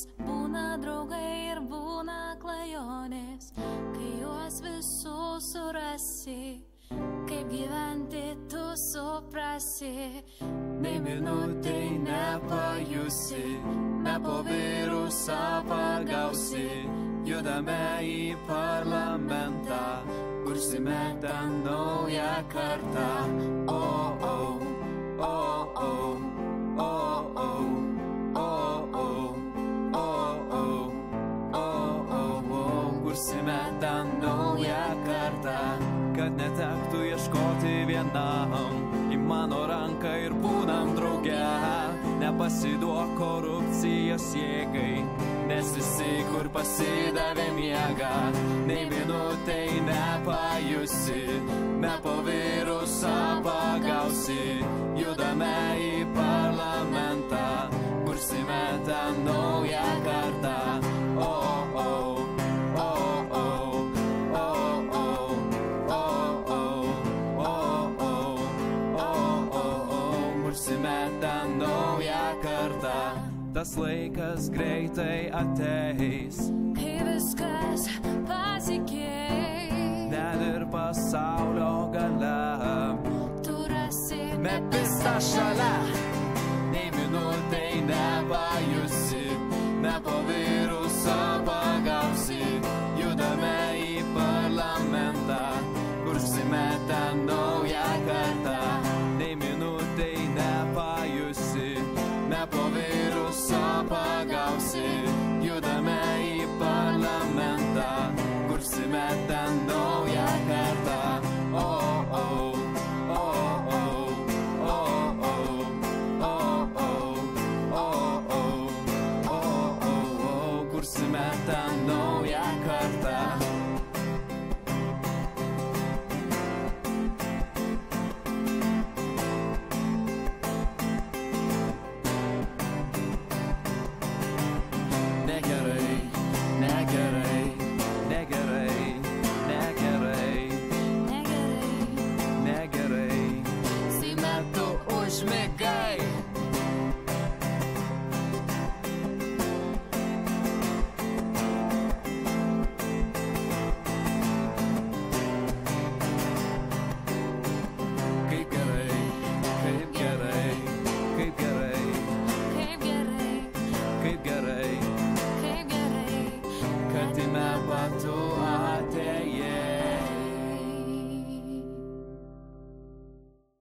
nes būna draugai ir būna klajonės, kai juos visus surasi, kaip gyventi tu suprasi, nei minutei nepajusi, ne po virusą pagausi, judame į parlamentą, kursime ten naują kartą. Kursime ten naują kartą, kad netektų ieškoti vienam, į mano ranką ir būnam drauge, nepasiduok korupcijos jėgai, nes visi, kur pasidavė miega, nei minutei nepajusi, ne po virusą pagausi, judame į parlamentą, kursime ten naują kartą. Kursime ten naują kartą. Tas laikas greitai ateis, kai viskas pasikeis, net ir pasaulio gale tu rasi mepistą šalia, nei minutei nepajus.